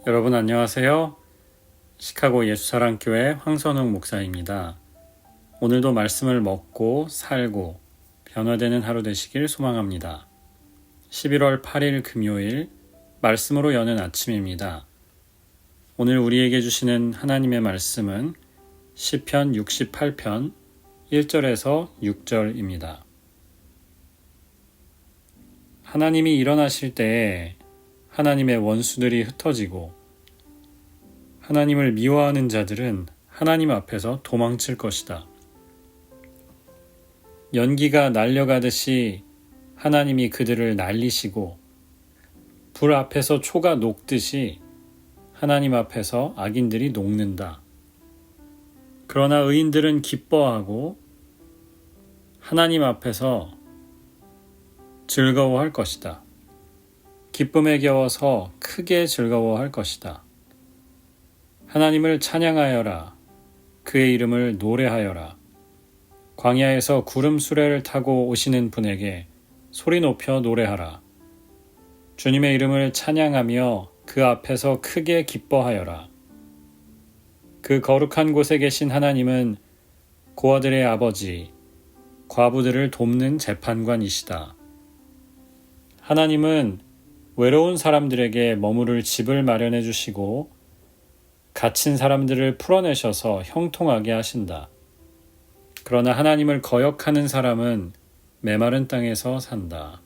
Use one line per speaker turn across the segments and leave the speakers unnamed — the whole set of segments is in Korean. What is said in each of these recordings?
여러분 안녕하세요. 시카고 예수사랑교회 황선웅 목사입니다. 오늘도 말씀을 먹고 살고 변화되는 하루 되시길 소망합니다. 11월 8일 금요일 말씀으로 여는 아침입니다. 오늘 우리에게 주시는 하나님의 말씀은 시편 68편 1절에서 6절입니다. 하나님이 일어나실 때에 하나님의 원수들이 흩어지고 하나님을 미워하는 자들은 하나님 앞에서 도망칠 것이다. 연기가 날려가듯이 하나님이 그들을 날리시고 불 앞에서 초가 녹듯이 하나님 앞에서 악인들이 녹는다. 그러나 의인들은 기뻐하고 하나님 앞에서 즐거워할 것이다. 기쁨에 겨워서 크게 즐거워할 것이다. 하나님을 찬양하여라. 그의 이름을 노래하여라. 광야에서 구름 수레를 타고 오시는 분에게 소리 높여 노래하라. 주님의 이름을 찬양하며 그 앞에서 크게 기뻐하여라. 그 거룩한 곳에 계신 하나님은 고아들의 아버지, 과부들을 돕는 재판관이시다. 하나님은 외로운 사람들에게 머무를 집을 마련해 주시고 갇힌 사람들을 풀어내셔서 형통하게 하신다. 그러나 하나님을 거역하는 사람은 메마른 땅에서 산다.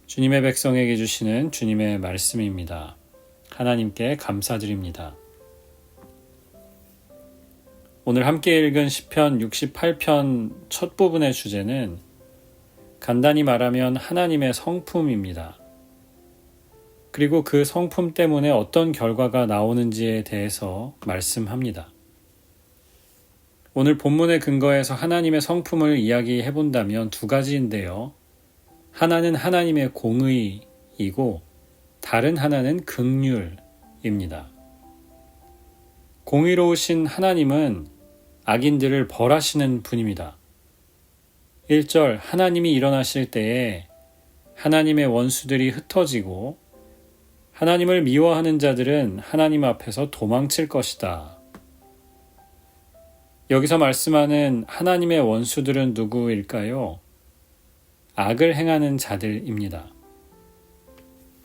주님의 백성에게 주시는 주님의 말씀입니다. 하나님께 감사드립니다. 오늘 함께 읽은 시편 68편 첫 부분의 주제는 간단히 말하면 하나님의 성품입니다. 그리고 그 성품 때문에 어떤 결과가 나오는지에 대해서 말씀합니다. 오늘 본문의 근거에서 하나님의 성품을 이야기해 본다면 두 가지인데요. 하나는 하나님의 공의이고 다른 하나는 긍휼입니다. 공의로우신 하나님은 악인들을 벌하시는 분입니다. 1절 하나님이 일어나실 때에 하나님의 원수들이 흩어지고 하나님을 미워하는 자들은 하나님 앞에서 도망칠 것이다. 여기서 말씀하는 하나님의 원수들은 누구일까요? 악을 행하는 자들입니다.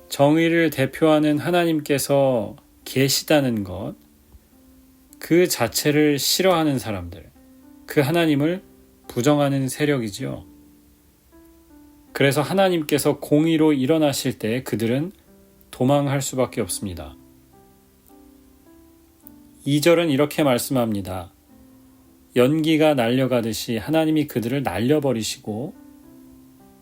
정의를 대표하는 하나님께서 계시다는 것, 그 자체를 싫어하는 사람들, 그 하나님을 부정하는 세력이지요. 그래서 하나님께서 공의로 일어나실 때 그들은 도망할 수밖에 없습니다. 2절은 이렇게 말씀합니다. 연기가 날려가듯이 하나님이 그들을 날려버리시고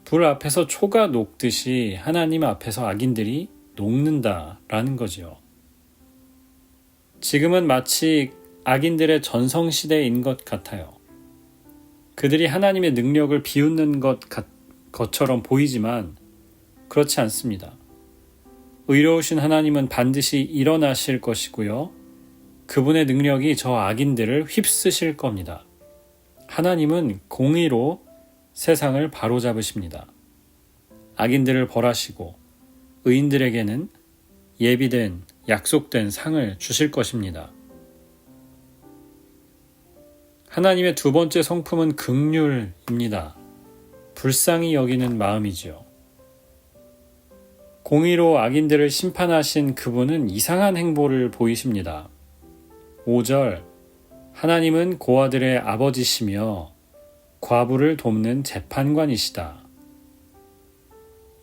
불 앞에서 초가 녹듯이 하나님 앞에서 악인들이 녹는다라는 거죠. 지금은 마치 악인들의 전성시대인 것 같아요. 그들이 하나님의 능력을 비웃는 것처럼 보이지만 그렇지 않습니다. 의로우신 하나님은 반드시 일어나실 것이고요. 그분의 능력이 저 악인들을 휩쓰실 겁니다. 하나님은 공의로 세상을 바로잡으십니다. 악인들을 벌하시고 의인들에게는 예비된 약속된 상을 주실 것입니다. 하나님의 두 번째 성품은 긍휼입니다. 불쌍히 여기는 마음이지요. 공의로 악인들을 심판하신 그분은 이상한 행보를 보이십니다. 5절 하나님은 고아들의 아버지시며 과부를 돕는 재판관이시다.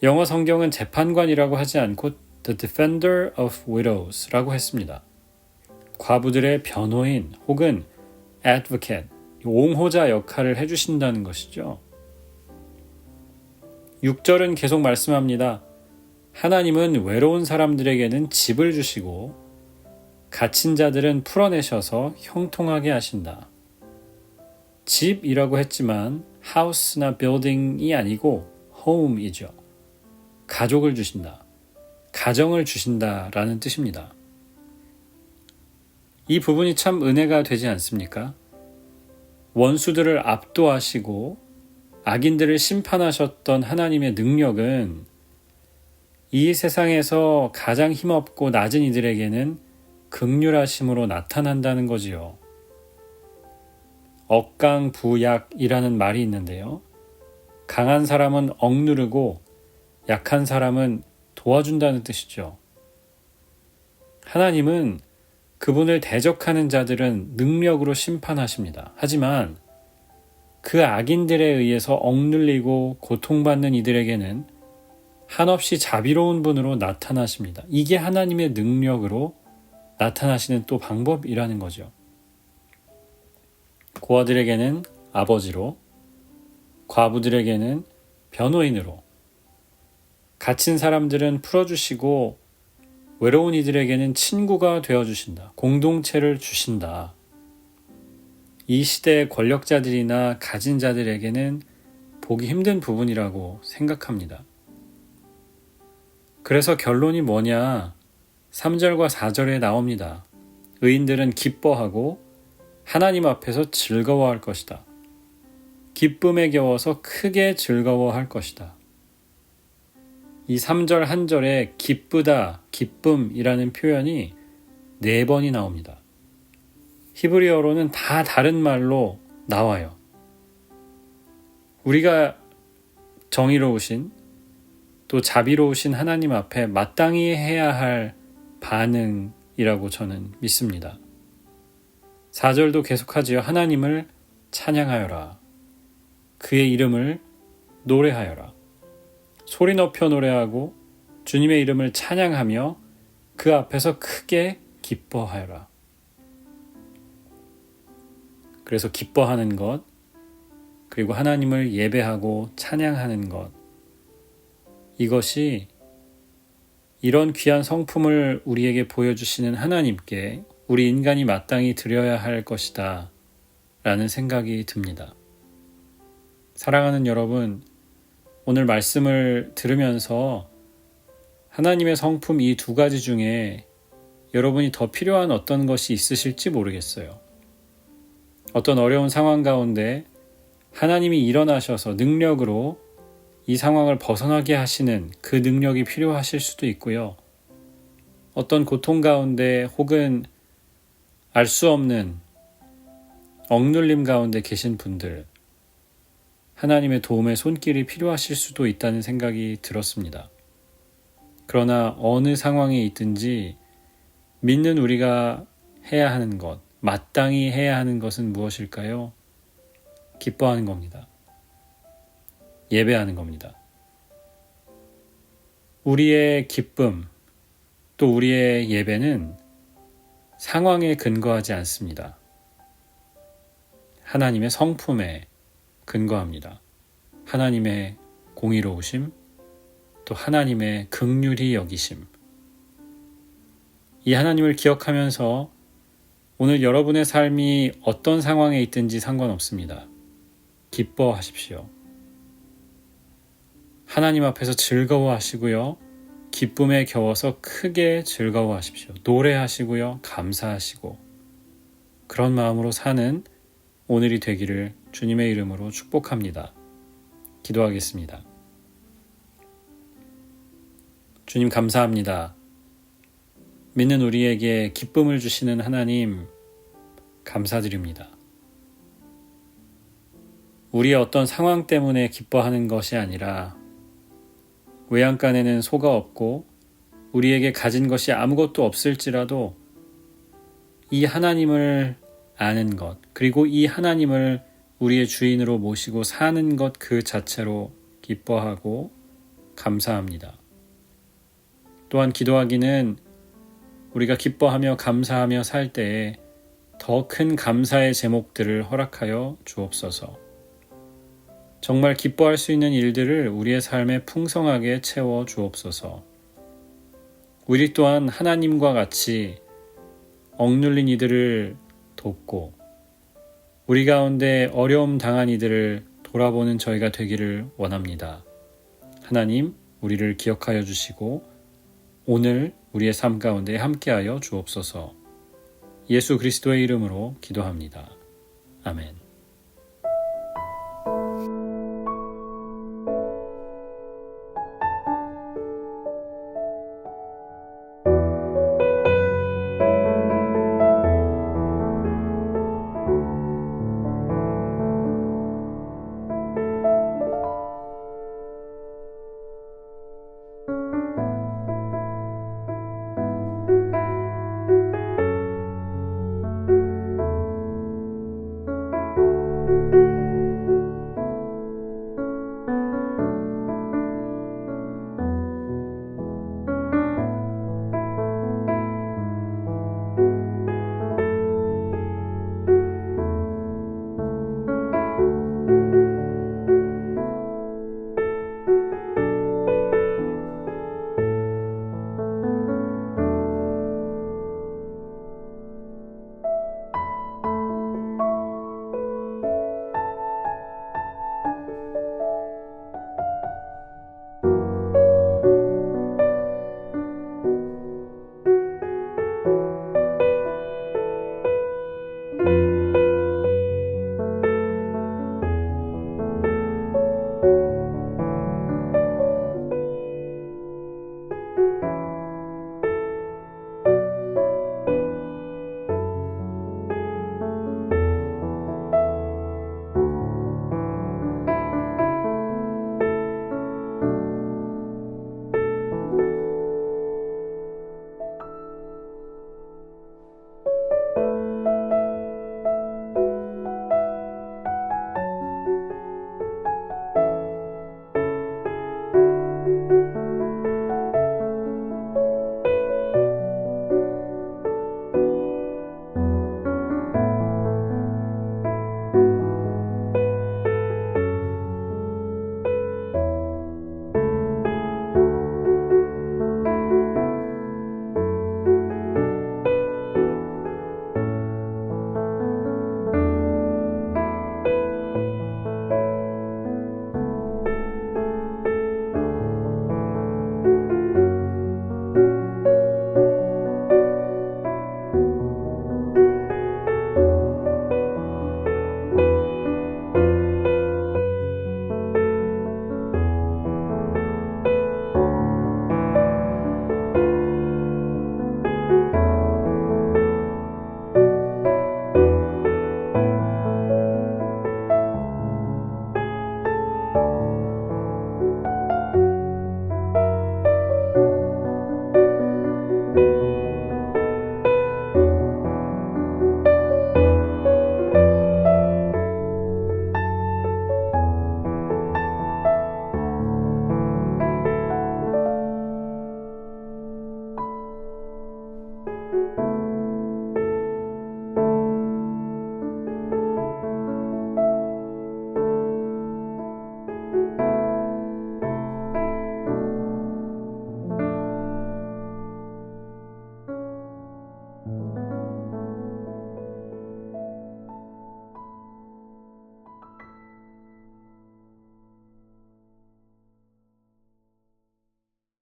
영어 성경은 재판관이라고 하지 않고 The Defender of Widows라고 했습니다. 과부들의 변호인 혹은 advocate, 옹호자 역할을 해주신다는 것이죠. 6절은 계속 말씀합니다. 하나님은 외로운 사람들에게는 집을 주시고 갇힌 자들은 풀어내셔서 형통하게 하신다. 집이라고 했지만 house나 building이 아니고 home이죠. 가족을 주신다. 가정을 주신다라는 뜻입니다. 이 부분이 참 은혜가 되지 않습니까? 원수들을 압도하시고 악인들을 심판하셨던 하나님의 능력은 이 세상에서 가장 힘없고 낮은 이들에게는 긍휼하심으로 나타난다는 거지요. 억강부약이라는 말이 있는데요. 강한 사람은 억누르고 약한 사람은 도와준다는 뜻이죠. 하나님은 그분을 대적하는 자들은 능력으로 심판하십니다. 하지만 그 악인들에 의해서 억눌리고 고통받는 이들에게는 한없이 자비로운 분으로 나타나십니다. 이게 하나님의 능력으로 나타나시는 또 방법이라는 거죠. 고아들에게는 아버지로, 과부들에게는 변호인으로, 갇힌 사람들은 풀어주시고 외로운 이들에게는 친구가 되어주신다. 공동체를 주신다. 이 시대의 권력자들이나 가진 자들에게는 보기 힘든 부분이라고 생각합니다. 그래서 결론이 뭐냐? 3절과 4절에 나옵니다. 의인들은 기뻐하고 하나님 앞에서 즐거워할 것이다. 기쁨에 겨워서 크게 즐거워할 것이다. 이 3절 한 절에 기쁘다, 기쁨이라는 표현이 4번이 나옵니다. 히브리어로는 다 다른 말로 나와요. 우리가 정의로우신 또 자비로우신 하나님 앞에 마땅히 해야 할 반응이라고 저는 믿습니다. 4절도 계속하지요. 하나님을 찬양하여라. 그의 이름을 노래하여라. 소리 높여 노래하고 주님의 이름을 찬양하며 그 앞에서 크게 기뻐하여라. 그래서 기뻐하는 것, 그리고 하나님을 예배하고 찬양하는 것, 이것이 이런 귀한 성품을 우리에게 보여주시는 하나님께 우리 인간이 마땅히 드려야 할 것이다 라는 생각이 듭니다. 사랑하는 여러분, 오늘 말씀을 들으면서 하나님의 성품 이 2가지 중에 여러분이 더 필요한 어떤 것이 있으실지 모르겠어요. 어떤 어려운 상황 가운데 하나님이 일어나셔서 능력으로 이 상황을 벗어나게 하시는 그 능력이 필요하실 수도 있고요. 어떤 고통 가운데 혹은 알 수 없는 억눌림 가운데 계신 분들, 하나님의 도움의 손길이 필요하실 수도 있다는 생각이 들었습니다. 그러나 어느 상황에 있든지 믿는 우리가 해야 하는 것, 마땅히 해야 하는 것은 무엇일까요? 기뻐하는 겁니다. 예배하는 겁니다. 우리의 기쁨, 또 우리의 예배는 상황에 근거하지 않습니다. 하나님의 성품에 근거합니다. 하나님의 공의로우심, 또 하나님의 긍휼히 여기심. 이 하나님을 기억하면서 오늘 여러분의 삶이 어떤 상황에 있든지 상관없습니다. 기뻐하십시오. 하나님 앞에서 즐거워하시고요. 기쁨에 겨워서 크게 즐거워하십시오. 노래하시고요. 감사하시고 그런 마음으로 사는 오늘이 되기를 주님의 이름으로 축복합니다. 기도하겠습니다. 주님 감사합니다. 믿는 우리에게 기쁨을 주시는 하나님 감사드립니다. 우리의 어떤 상황 때문에 기뻐하는 것이 아니라 외양간에는 소가 없고 우리에게 가진 것이 아무것도 없을지라도 이 하나님을 아는 것, 그리고 이 하나님을 우리의 주인으로 모시고 사는 것 그 자체로 기뻐하고 감사합니다. 또한 기도하기는 우리가 기뻐하며 감사하며 살 때에 더 큰 감사의 제목들을 허락하여 주옵소서. 정말 기뻐할 수 있는 일들을 우리의 삶에 풍성하게 채워 주옵소서. 우리 또한 하나님과 같이 억눌린 이들을 돕고 우리 가운데 어려움 당한 이들을 돌아보는 저희가 되기를 원합니다. 하나님, 우리를 기억하여 주시고 오늘 우리의 삶 가운데 함께하여 주옵소서. 예수 그리스도의 이름으로 기도합니다. 아멘.